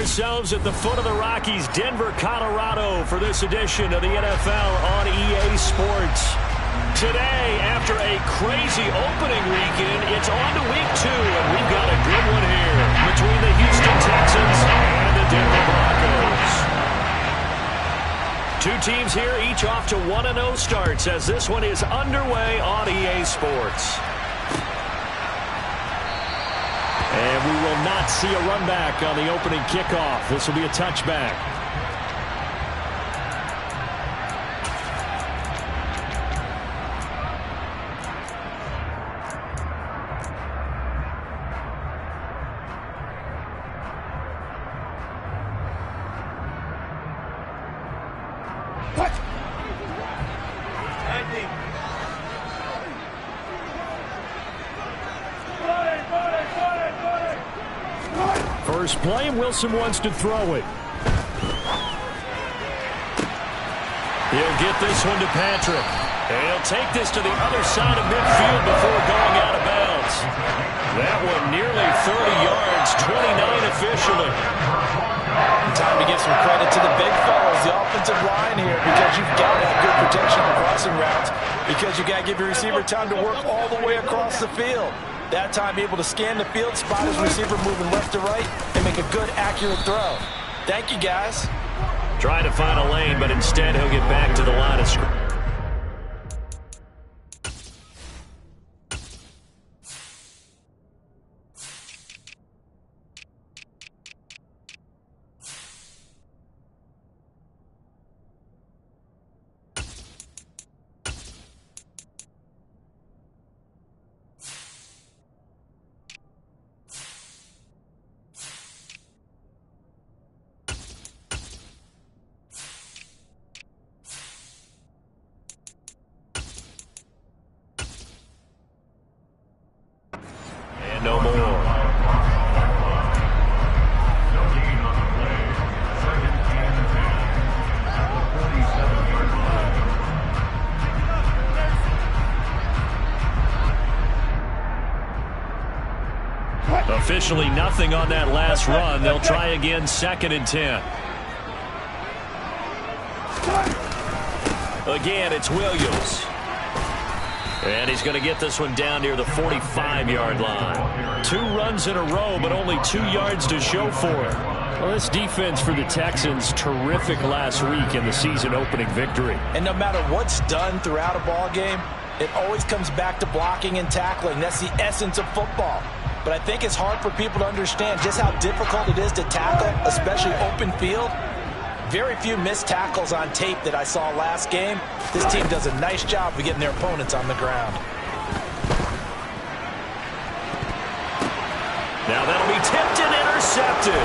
ourselves at the foot of the Rockies, Denver, Colorado, for this edition of the NFL on EA Sports. Today, after a crazy opening weekend, it's on to week 2, and we've got a good one here between the Houston Texans and the Denver Broncos. Two teams here, each off to 1-0 starts as this one is underway on EA Sports. And we will not see a run back on the opening kickoff. This will be a touchback. First play, Wilson wants to throw it. He'll get this one to Patrick. And he'll take this to the other side of midfield before going out of bounds. That one nearly 30 yards, 29 officially. Time to give some credit to the big fellas, the offensive line here, because you've got to have good protection on crossing routes, because you got to give your receiver time to work all the way across the field. That time able to scan the field, spot his receiver moving left to right, and make a good, accurate throw. Thank you, guys. Trying to find a lane, but instead he'll get back to the line of scrimmage. No more. Officially nothing on that last run. They'll try again, 2nd and 10. Again, it's Williams. And he's going to get this one down near the 45-yard line. 2 runs in a row, but only 2 yards to show for it. Well, this defense for the Texans, terrific last week in the season-opening victory. And no matter what's done throughout a ball game, it always comes back to blocking and tackling. That's the essence of football. But I think it's hard for people to understand just how difficult it is to tackle, especially open field. Very few missed tackles on tape that I saw last game. This team does a nice job of getting their opponents on the ground. Now that'll be tipped and intercepted.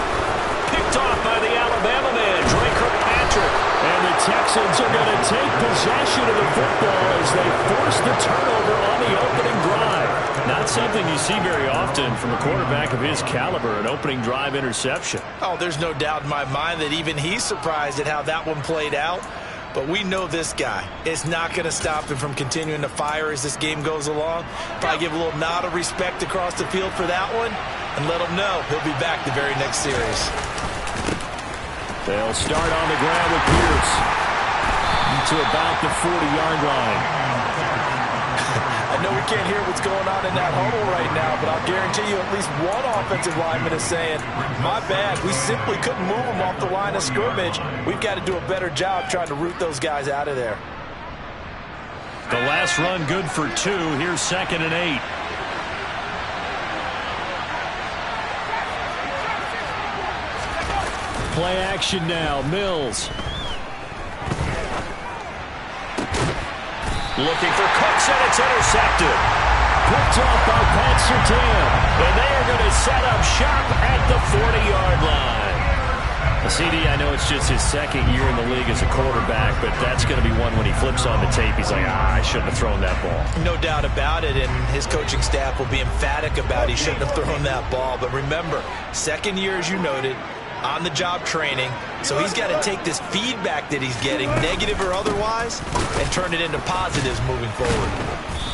Picked off by the Alabama man, Drake Kirkpatrick. And the Texans are going to take possession of the football as they force the turnover on the opening drive. Not something you see very often from a quarterback of his caliber, an opening drive interception. Oh, there's no doubt in my mind that even he's surprised at how that one played out. But we know this guy is not going to stop him from continuing to fire as this game goes along. Probably give a little nod of respect across the field for that one and let him know he'll be back the very next series. They'll start on the ground with Pierce to about the 40-yard line. I know we can't hear what's going on in that huddle right now, but I'll guarantee you at least one offensive lineman is saying, my bad, we simply couldn't move them off the line of scrimmage. We've got to do a better job trying to root those guys out of there. The last run good for 2. Here's 2nd and 8. Play action now. Mills. Looking for Cooks, and it's intercepted. Picked off by Pat Surtain. And they are going to set up shop at the 40-yard line. CD, I know it's just his 2nd year in the league as a quarterback, but that's going to be one when he flips on the tape. He's like, I shouldn't have thrown that ball. No doubt about it, and his coaching staff will be emphatic about he shouldn't have thrown that ball. But remember, 2nd year, as you noted, on-the-job training, so he's got to take this feedback that he's getting, negative or otherwise, and turn it into positives moving forward.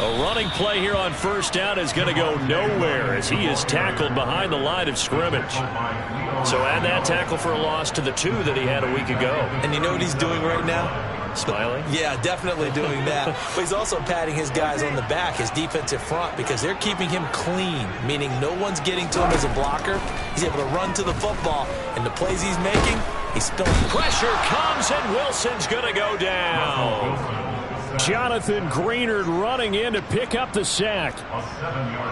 A running play here on first down is going to go nowhere as he is tackled behind the line of scrimmage. So add that tackle for a loss to the 2 that he had a week ago. And you know what he's doing right now? Smiling? Yeah, definitely doing that. But he's also patting his guys on the back, his defensive front, because they're keeping him clean, meaning no one's getting to him as a blocker. He's able to run to the football, and the plays he's making, he's spilling. Pressure comes, and Wilson's going to go down. Jonathan Greenard running in to pick up the sack.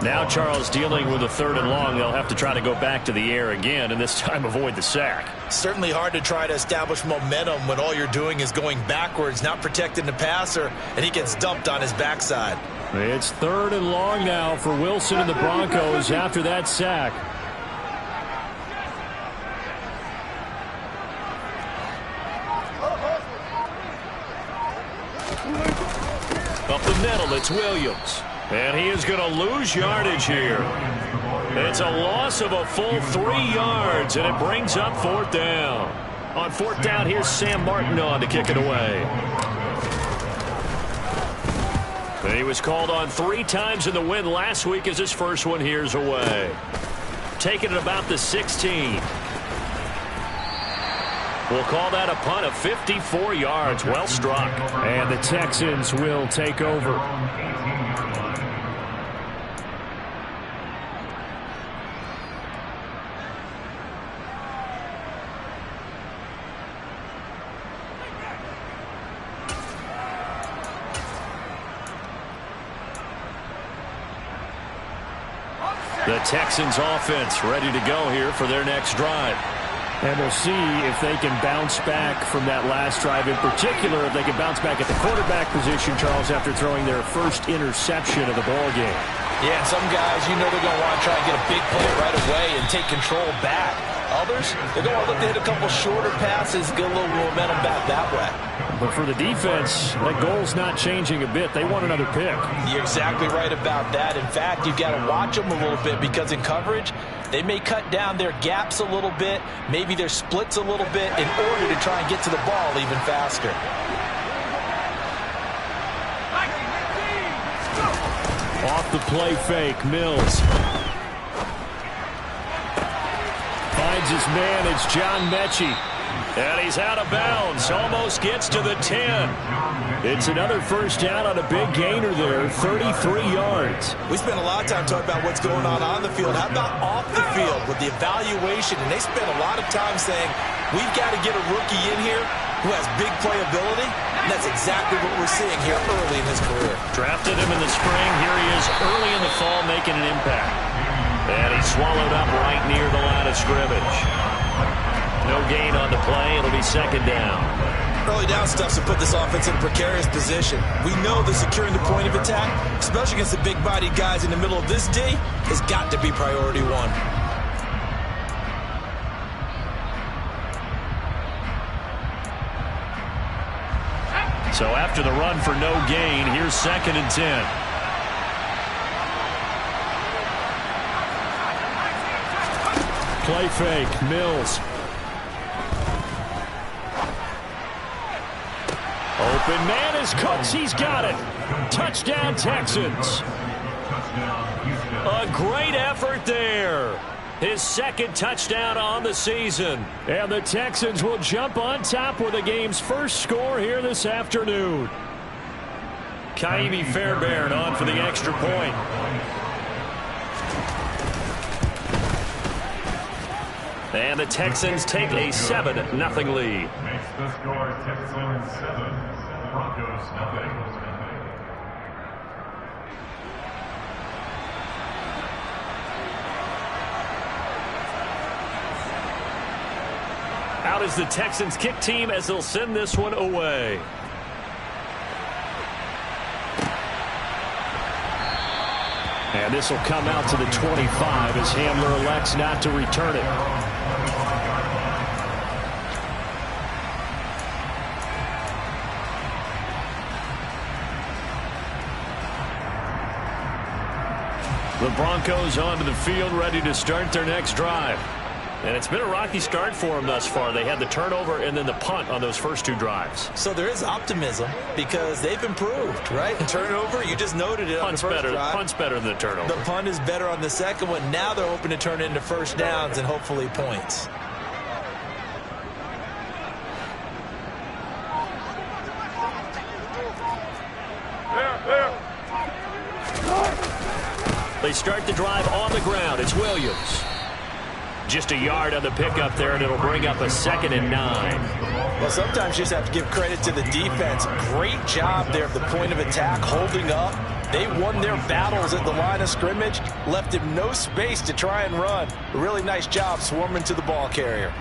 Now Charles dealing with a 3rd and long. They'll have to try to go back to the air again, and this time avoid the sack. Certainly hard to try to establish momentum when all you're doing is going backwards, not protecting the passer, and he gets dumped on his backside. It's 3rd and long now for Wilson and the Broncos after that sack. Up the middle, it's Williams. And he is going to lose yardage here. It's a loss of a full 3 yards, and it brings up 4th down. On 4th down, here's Sam Martin on to kick it away. And he was called on 3 times in the win last week as his first one here's away. Taking it about the 16. We'll call that a punt of 54 yards. Well struck. And the Texans will take over. The Texans offense ready to go here for their next drive. And we'll see if they can bounce back from that last drive. In particular, if they can bounce back at the quarterback position, Charles, after throwing their first interception of the ball game. Yeah, and some guys, you know they're going to want to try and get a big play right away and take control back. Others, they're going to look to hit a couple shorter passes, get a little momentum back that way. But for the defense, that goal's not changing a bit. They want another pick. You're exactly right about that. In fact, you've got to watch them a little bit because in coverage, they may cut down their gaps a little bit, maybe their splits a little bit in order to try and get to the ball even faster. Off the play fake, Mills. Finds his man, it's John Mechie. And he's out of bounds, almost gets to the 10. It's another first down on a big gainer there, 33 yards. We spent a lot of time talking about what's going on the field. How about off the field with the evaluation? And they spent a lot of time saying, we've got to get a rookie in here who has big playability. And that's exactly what we're seeing here early in his career. Drafted him in the spring. Here he is early in the fall making an impact. And he's swallowed up right near the line of scrimmage. No gain on the play. It'll be 2nd down. Early down stuff to put this offense in a precarious position. We know that securing the point of attack, especially against the big-bodied guys in the middle of this D, has got to be priority 1. So after the run for no gain, here's 2nd and 10. Play fake, Mills. Open man is Cooks. He's got it. Touchdown, Texans. A great effort there. His 2nd touchdown on the season. And the Texans will jump on top with the game's first score here this afternoon. Kaimi Fairbairn on for the extra point. And the Texans take a 7-0 lead. Makes the score Texans 7, Broncos 0. Out is the Texans kick team as they'll send this one away. And this will come out to the 25 as Hamler elects not to return it. The Broncos onto the field ready to start their next drive. And it's been a rocky start for them thus far. They had the turnover and then the punt on those first 2 drives. So there is optimism because they've improved, right? Turnover, you just noted it on the first drive. Punt's better than the turnover. The punt is better on the second one. Now they're hoping to turn it into first downs and hopefully points. They start the drive on the ground. It's Williams. Just a yard on the pickup there, and it'll bring up a 2nd and 9. Well, sometimes you just have to give credit to the defense. Great job there at the point of attack, holding up. They won their battles at the line of scrimmage, left him no space to try and run. A really nice job swarming to the ball carrier.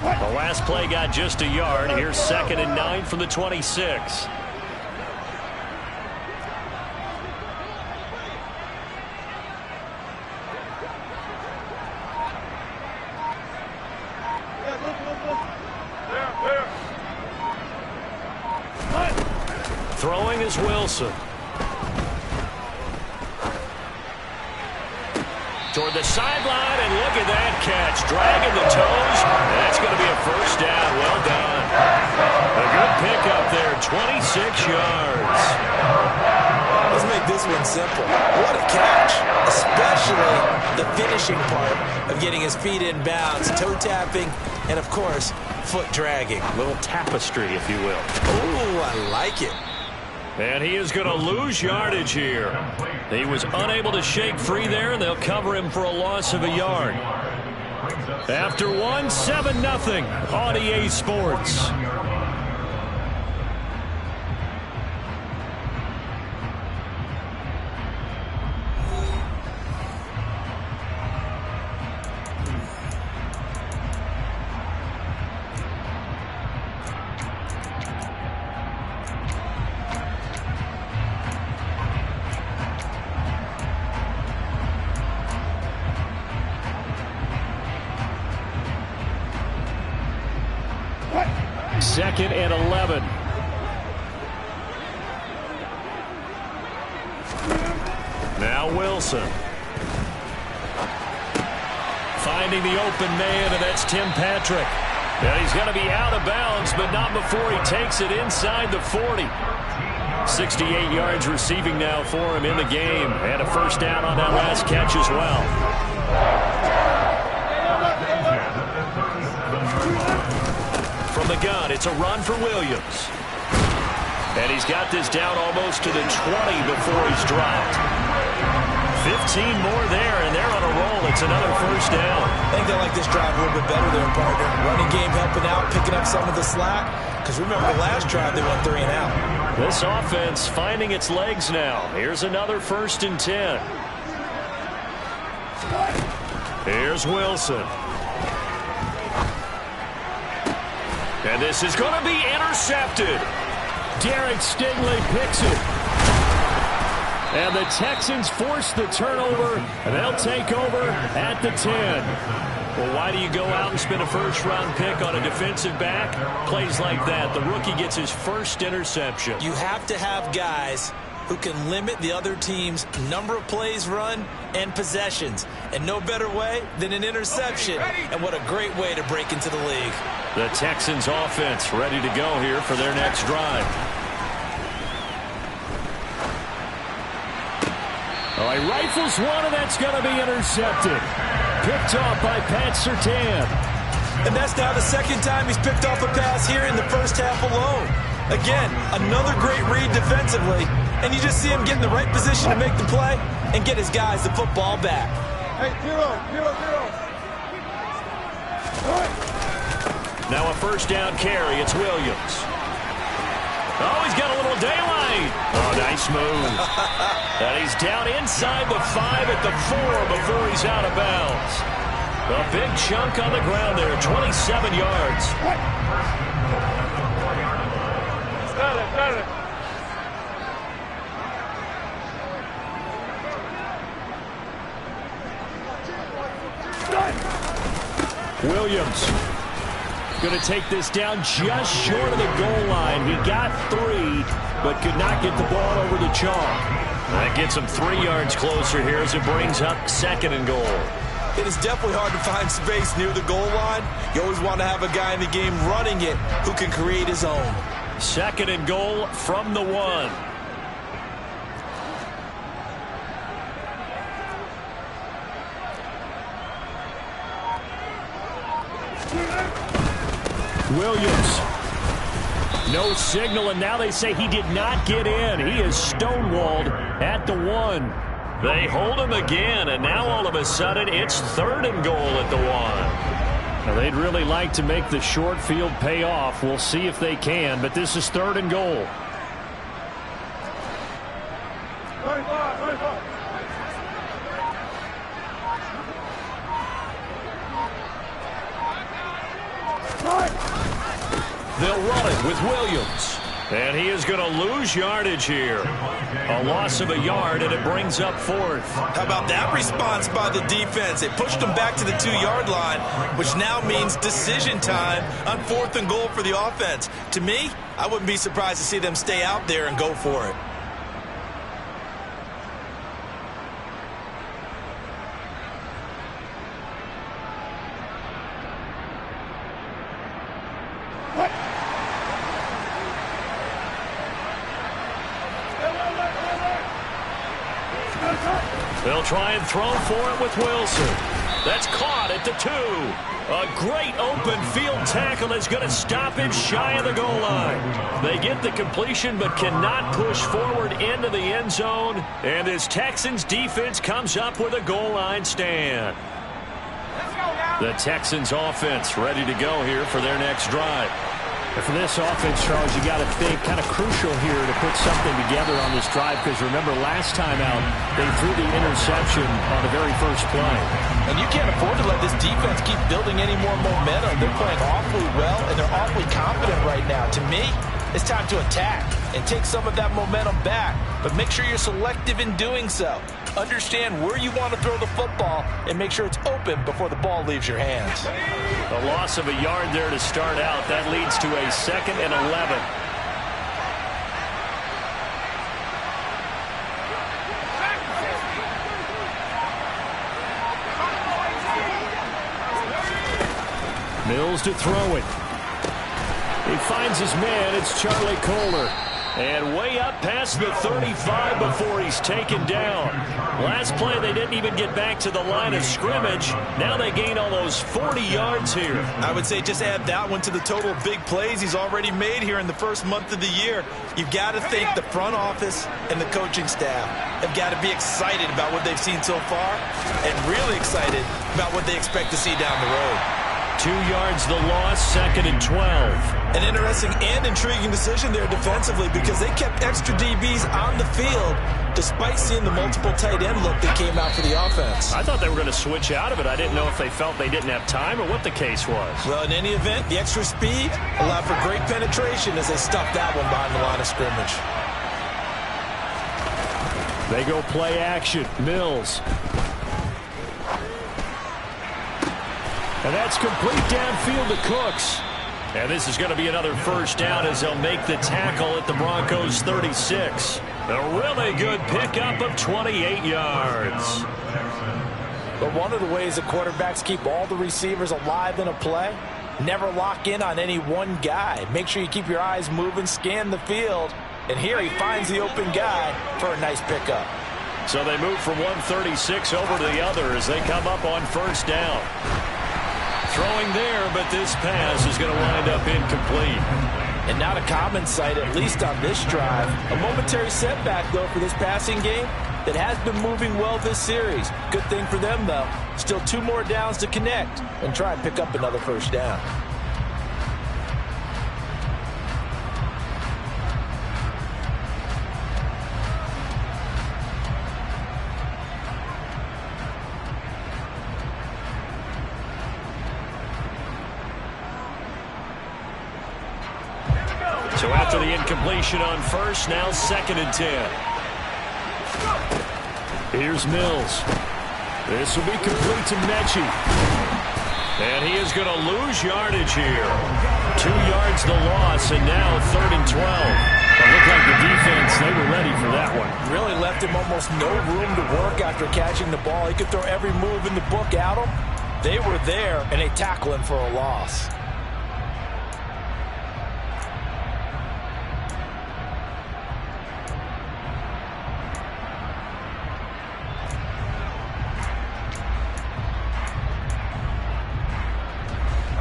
The last play got just a yard. Here's 2nd and 9 from the 26. Throwing is Wilson. Toward the sideline, and look at that catch. Dragging the toes. That's going to be a first down. Well done. A good pickup there, 26 yards. Let's make this one simple. What a catch, especially the finishing part of getting his feet in bounds, toe tapping, and, of course, foot dragging. A little tapestry, if you will. Oh, I like it. And he is going to lose yardage here. He was unable to shake free there, and they'll cover him for a loss of a yard. After 1, 7-0 on EA Sports. Second and 11. Now Wilson. Finding the open man, and that's Tim Patrick. And he's going to be out of bounds, but not before he takes it inside the 40. 68 yards receiving now for him in the game. And a first down on that last catch as well. From the gun, it's a run for Williams. And he's got this down almost to the 20 before he's dropped. 15 more there, and they're on a roll. It's another first down. I think they like this drive a little bit better there, partner. Running game helping out, picking up some of the slack. Because remember, the last drive, they went 3 and out. This offense finding its legs now. Here's another 1st and 10. Here's Wilson. And this is going to be intercepted. Derek Stingley picks it. And the Texans force the turnover, and they'll take over at the 10. Well, why do you go out and spend a first-round pick on a defensive back? Plays like that. The rookie gets his first interception. You have to have guys who can limit the other team's number of plays run and possessions. And no better way than an interception. And what a great way to break into the league. The Texans offense ready to go here for their next drive. Oh, he rifles one, and that's going to be intercepted. Picked off by Pat Surtain. And that's now the second time he's picked off a pass here in the first half alone. Again, another great read defensively. And you just see him get in the right position to make the play and get his guys the football back. Hey, 0. Now a first down carry. It's Williams. Oh, he's got a little daylight. Oh, nice move. And he's down inside the 5 at the 4 before he's out of bounds. A big chunk on the ground there, 27 yards. Got it. Williams going to take this down just short of the goal line. He got 3, but could not get the ball over the chalk. That gets him 3 yards closer here as it brings up 2nd and goal. It is definitely hard to find space near the goal line. You always want to have a guy in the game running it who can create his own. 2nd and goal from the 1. Williams. No signal, and now they say he did not get in. He is stonewalled at the 1. They hold him again, and now all of a sudden it's 3rd and goal at the 1. Now they'd really like to make the short field pay off. We'll see if they can, but this is 3rd and goal. They'll run it with Williams. And he is going to lose yardage here. A loss of a yard, and it brings up 4th. How about that response by the defense? It pushed them back to the 2-yard line, which now means decision time on 4th and goal for the offense. To me, I wouldn't be surprised to see them stay out there and go for it. They'll try and throw for it with Wilson. That's caught at the 2. A great open field tackle is going to stop him shy of the goal line. They get the completion but cannot push forward into the end zone. And this Texans defense comes up with a goal line stand. The Texans offense ready to go here for their next drive. And for this offense, Charles, you got to think kind of crucial here to put something together on this drive, because remember last time out they threw the interception on the very first play. And you can't afford to let this defense keep building any more momentum. They're playing awfully well, and they're awfully confident right now. To me, it's time to attack and take some of that momentum back, but make sure you're selective in doing so. Understand where you want to throw the football and make sure it's open before the ball leaves your hands. A loss of a yard there to start out. That leads to a 2nd and 11. Mills to throw it. He finds his man. It's Charlie Kohler. And way up past the 35 before he's taken down. Last play, they didn't even get back to the line of scrimmage. Now they gain almost 40 yards here. I would say just add that one to the total of big plays he's already made here in the first month of the year. You've got to think the front office and the coaching staff have got to be excited about what they've seen so far and really excited about what they expect to see down the road. 2 yards the loss, 2nd and 12. An interesting and intriguing decision there defensively, because they kept extra DBs on the field despite seeing the multiple tight end look that came out for the offense. I thought they were going to switch out of it. I didn't know if they felt they didn't have time or what the case was. Well, in any event, the extra speed allowed for great penetration as they stuffed that one behind the line of scrimmage. They go play action. Mills. And that's complete downfield to Cooks. And this is going to be another first down as they'll make the tackle at the Broncos 36. A really good pickup of 28 yards. But one of the ways the quarterbacks keep all the receivers alive in a play, never lock in on any one guy. Make sure you keep your eyes moving, scan the field. And here he finds the open guy for a nice pickup. So they move from 136 over to the other as they come up on first down. Throwing there, but this pass is going to wind up incomplete. And not a common sight, at least on this drive. A momentary setback, though, for this passing game that has been moving well this series. Good thing for them, though. Still 2 more downs to connect and try and pick up another first down. So after the incompletion on first, now 2nd and 10. Here's Mills. This will be complete to Mechie. And he is going to lose yardage here. 2 yards the loss, and now 3rd and 12. It looked like the defense, they were ready for that one. really left him almost no room to work after catching the ball. He could throw every move in the book at him. They were there, and they tackle him for a loss.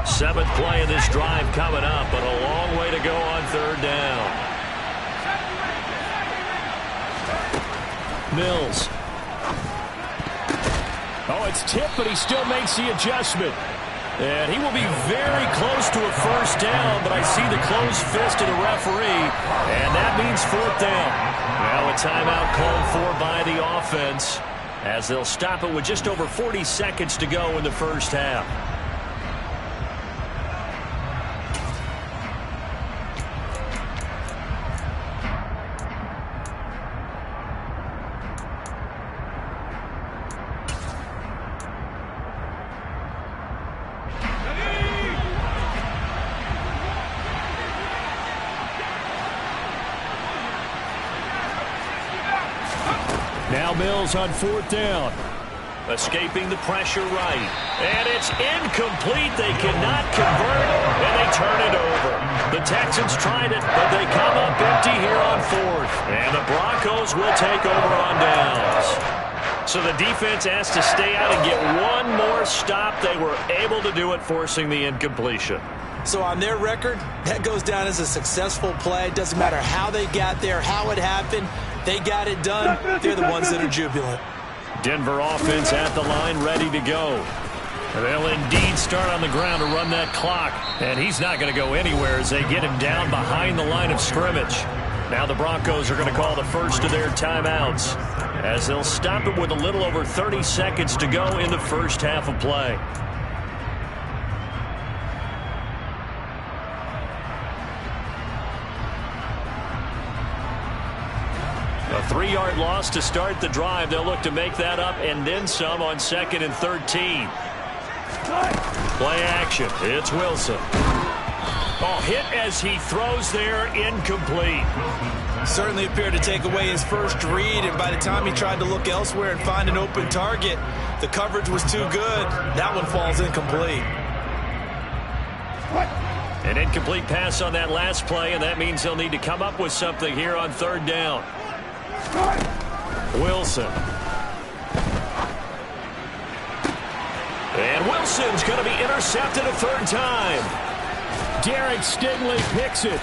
Seventh play of this drive coming up, but a long way to go on third down. Mills. Oh, it's tipped, but he still makes the adjustment. And he will be very close to a first down, but I see the closed fist of the referee, and that means fourth down. Now a timeout called for by the offense, as they'll stop it with just over 40 seconds to go in the first half. Now Mills on fourth down. Escaping the pressure right. And it's incomplete. They cannot convert, and they turn it over. The Texans tried it, but they come up empty here on fourth. And the Broncos will take over on downs. So the defense has to stay out and get one more stop. They were able to do it, forcing the incompletion. So on their record, that goes down as a successful play. It doesn't matter how they got there, how it happened. They got it done. They're the ones that are jubilant. Denver offense at the line, ready to go. They'll indeed start on the ground to run that clock. And he's not going to go anywhere as they get him down behind the line of scrimmage. Now the Broncos are going to call the first of their timeouts, as they'll stop it with a little over 30 seconds to go in the first half of play. A 3-yard loss to start the drive. They'll look to make that up and then some on 2nd and 13. Play action. It's Wilson. Oh, hit as he throws there, incomplete. Certainly appeared to take away his first read, and by the time he tried to look elsewhere and find an open target, the coverage was too good. That one falls incomplete. An incomplete pass on that last play, and that means they'll need to come up with something here on third down. Wilson. And Wilson's going to be intercepted a third time. Derek Stingley picks it.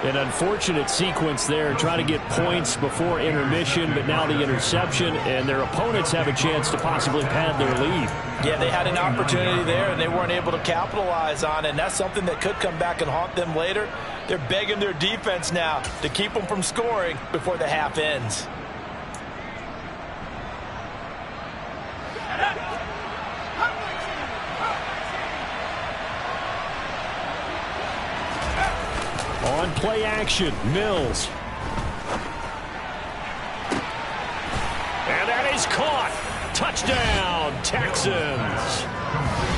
An unfortunate sequence there, trying to get points before intermission, but now the interception, and their opponents have a chance to possibly pad their lead. Yeah, they had an opportunity there, and they weren't able to capitalize on it, and that's something that could come back and haunt them later. They're begging their defense now to keep them from scoring before the half ends. On play action, Mills. And that is caught. Touchdown, Texans.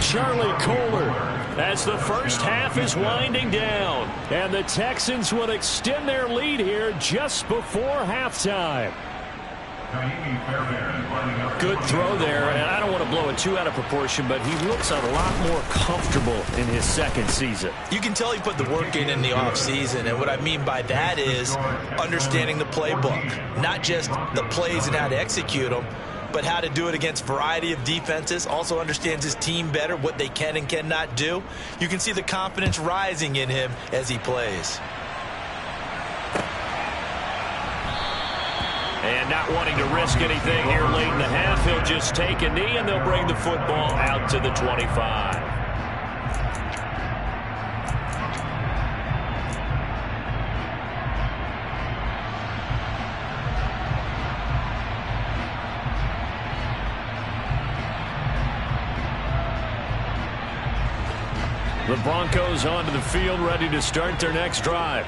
Charlie Kohler, as the first half is winding down. And the Texans will extend their lead here just before halftime. Good throw there, and I don't want to blow it too out of proportion, but he looks a lot more comfortable in his second season. You can tell he put the work in the offseason, and what I mean by that is understanding the playbook. Not just the plays and how to execute them, but how to do it against a variety of defenses. Also understands his team better, what they can and cannot do. You can see the confidence rising in him as he plays. And not wanting to risk anything here late in the half, he'll just take a knee, and they'll bring the football out to the 25. The Broncos onto the field, ready to start their next drive.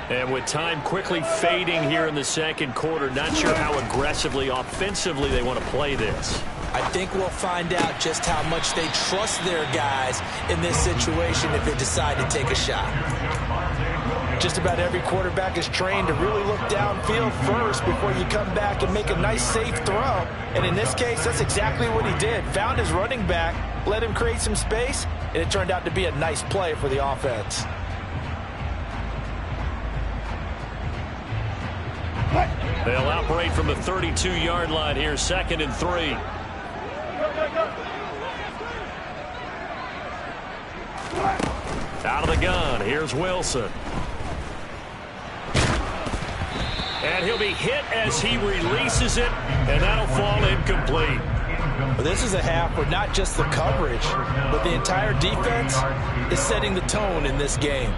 And with time quickly fading here in the second quarter, not sure how aggressively, offensively they want to play this. I think we'll find out just how much they trust their guys in this situation if they decide to take a shot. Just about every quarterback is trained to really look downfield first before you come back and make a nice, safe throw. And in this case, that's exactly what he did. Found his running back, let him create some space, and it turned out to be a nice play for the offense. They'll operate from the 32-yard line here, 2nd and 3. Out of the gun, here's Wilson. And he'll be hit as he releases it, and that'll fall incomplete. Well, this is a half where not just the coverage, but the entire defense is setting the tone in this game.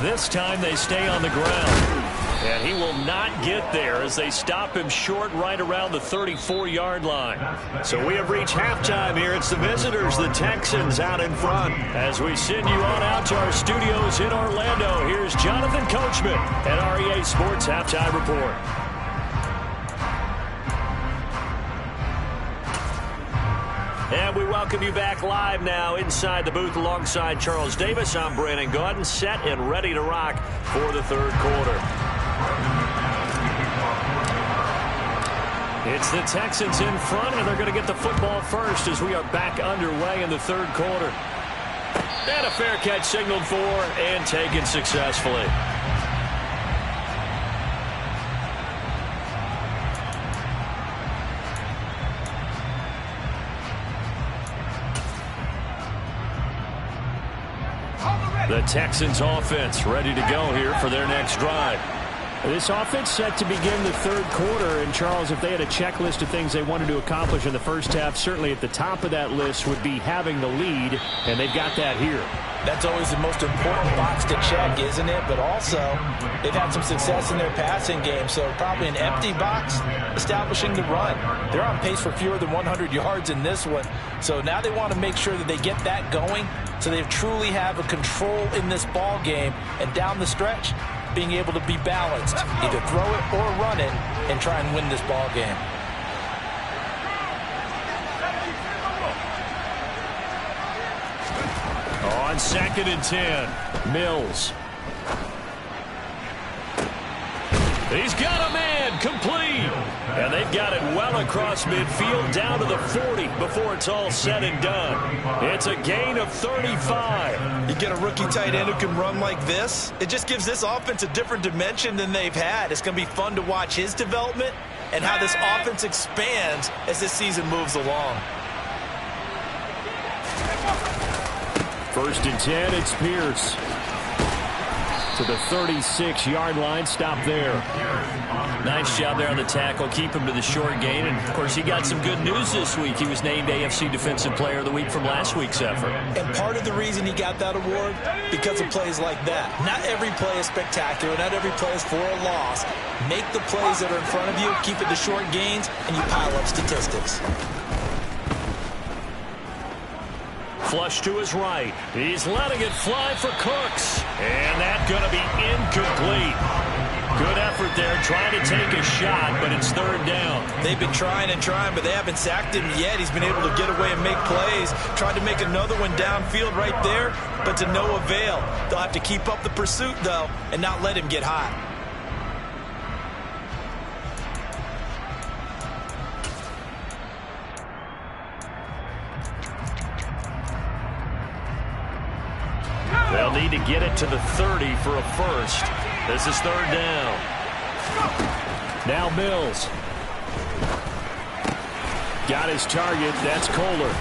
This time they stay on the ground. And he will not get there as they stop him short right around the 34-yard line. So we have reached halftime here. It's the visitors, the Texans, out in front. As we send you on out to our studios in Orlando, here's Jonathan Coachman at REA Sports Halftime Report. And we welcome you back live now inside the booth alongside Charles Davis. I'm Brandon Gaudin, set and ready to rock for the third quarter. It's the Texans in front, and they're going to get the football first as we are back underway in the third quarter. And a fair catch signaled for and taken successfully. The Texans offense ready to go here for their next drive. This offense set to begin the third quarter. And, Charles, if they had a checklist of things they wanted to accomplish in the first half, certainly at the top of that list would be having the lead, and they've got that here. That's always the most important box to check, isn't it? But also, they've had some success in their passing game, so probably an empty box establishing the run. They're on pace for fewer than 100 yards in this one, so now they want to make sure that they get that going so they truly have a control in this ball game, and down the stretch, being able to be balanced, either throw it or run it, and try and win this ball game. On 2nd and 10, Mills. He's got a man, complete. And they've got it well across midfield down to the 40 before it's all said and done. It's a gain of 35. You get a rookie tight end who can run like this, it just gives this offense a different dimension than they've had. It's going to be fun to watch his development and how this offense expands as this season moves along. 1st and 10, it's Pierce. To the 36-yard line, stop there. Nice job there on the tackle, keep him to the short gain. And, of course, he got some good news this week. He was named AFC Defensive Player of the Week from last week's effort. And part of the reason he got that award, because of plays like that. Not every play is spectacular. Not every play is for a loss. Make the plays that are in front of you, keep it to short gains, and you pile up statistics. Flush to his right. He's letting it fly for Cooks. And that's going to be incomplete. Good effort there, trying to take a shot, but it's 3rd down. They've been trying and trying, but they haven't sacked him yet. He's been able to get away and make plays. Tried to make another one downfield right there, but to no avail. They'll have to keep up the pursuit, though, and not let him get hot. They'll need to get it to the 30 for a first. This is 3rd down. Now Mills. Got his target. That's Kohler.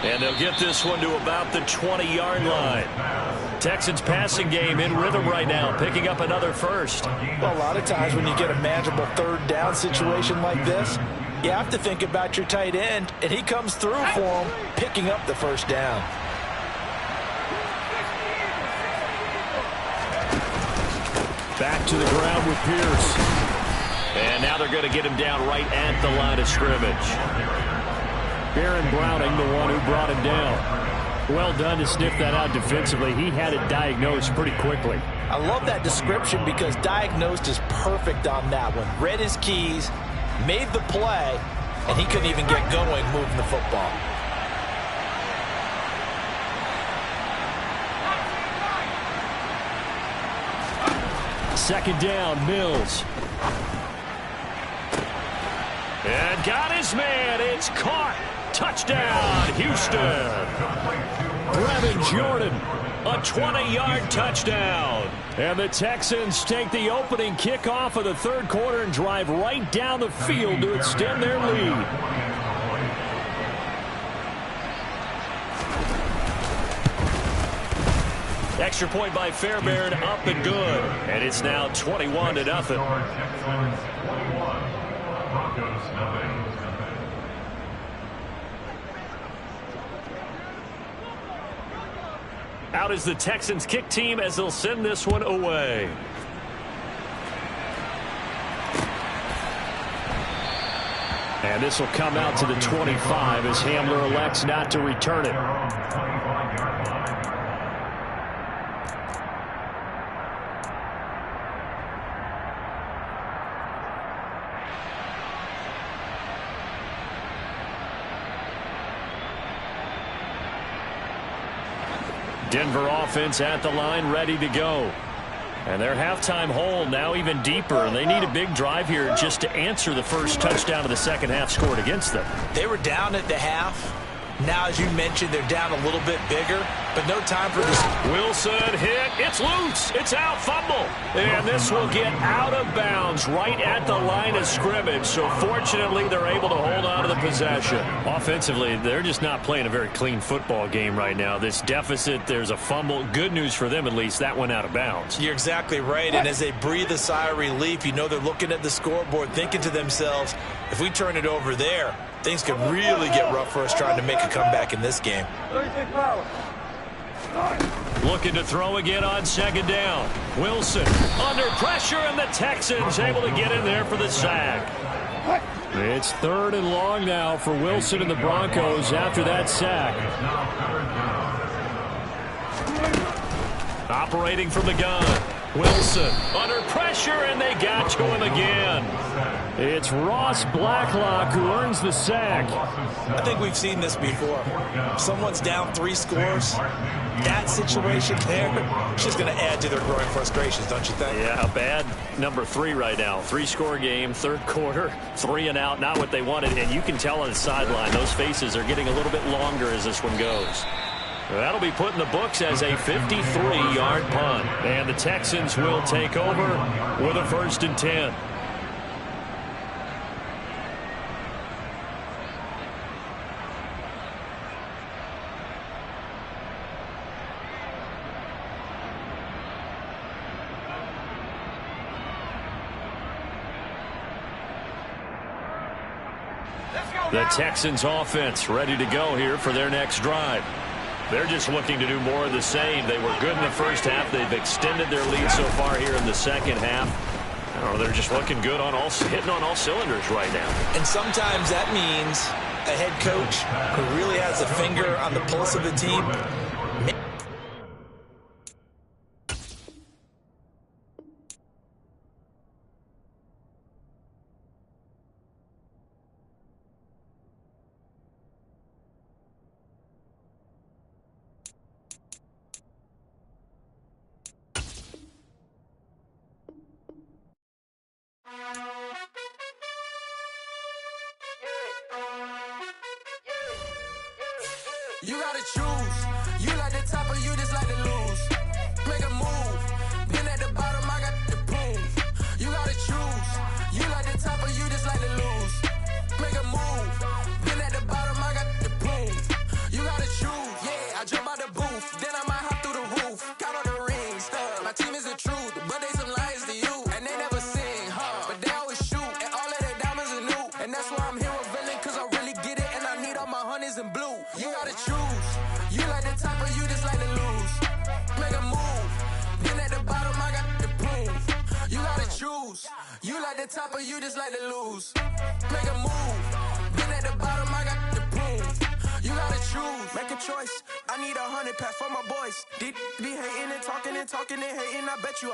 And they'll get this one to about the 20-yard line. Texans passing game in rhythm right now, picking up another first. Well, a lot of times when you get a manageable 3rd down situation like this, you have to think about your tight end, and he comes through for him, picking up the 1st down. Back to the ground with Pierce. And now they're going to get him down right at the line of scrimmage. Baron Browning, the one who brought him down. Well done to sniff that out defensively. He had it diagnosed pretty quickly. I love that description because diagnosed is perfect on that one. Read his keys, made the play, and he couldn't even get going moving the football. Second down, Mills. And got his man. It's caught. Touchdown, Houston. Brevin Jordan, a 20-yard touchdown. And the Texans take the opening kickoff of the third quarter and drive right down the field to extend their lead. Extra point by Fairbairn, up and good. And it's now 21-0. Out is the Texans kick team as they'll send this one away. And this will come out to the 25 as Hamler elects not to return it. Denver offense at the line, ready to go. And their halftime hole now even deeper, and they need a big drive here just to answer the first touchdown of the second half scored against them. They were down at the half. Now, as you mentioned, they're down a little bit bigger, but no time for this. Wilson hit. It's loose. It's out. Fumble. And this will get out of bounds right at the line of scrimmage. So, fortunately, they're able to hold on to the possession. Offensively, they're just not playing a very clean football game right now. This deficit, there's a fumble. Good news for them, at least. That went out of bounds. You're exactly right. And as they breathe a sigh of relief, you know they're looking at the scoreboard, thinking to themselves, if we turn it over there, things could really get rough for us trying to make a comeback in this game. Looking to throw again on second down. Wilson under pressure, and the Texans able to get in there for the sack. It's third and long now for Wilson and the Broncos after that sack. Operating from the gun. Wilson under pressure, and they got to him again. It's Ross Blacklock who earns the sack. I think we've seen this before. Someone's down 3 scores. That situation there is just going to add to their growing frustrations, don't you think? Yeah, bad number 3 right now. 3-score game, third quarter, 3 and out, not what they wanted. And you can tell on the sideline, those faces are getting a little bit longer as this one goes. That'll be put in the books as a 53-yard punt. And the Texans will take over with a 1st and 10. The Texans offense ready to go here for their next drive. They're just looking to do more of the same. They were good in the first half. They've extended their lead so far here in the second half. I don't know, they're just looking good on hitting on all cylinders right now. And sometimes that means a head coach who really has a finger on the pulse of the team. You gotta choose. You like the top or you just like to lose. Make a move. Been at the bottom, I got the prove. You gotta choose. You like the top or you just like to lose. Make a move. Been at the bottom, I got the prove. You gotta choose. Yeah, I jump out the booth. Then I might hop through the roof. Count on the rings. My team is the truth, but they some liars to you. And they never sing, but they always shoot. And all of their diamonds are new. And that's why I'm here with villain, cause I really get it. And I need all my honeys in blue. You gotta choose. You like the top or you just like to lose. Make a move. Been at the bottom, I got the proof. You gotta choose. You like the top or you just like to lose. Make a move. Been at the bottom, I got the proof. You gotta choose. Make a choice. I need 100 pack for my boys. Deep be hating and talking and hating. I bet you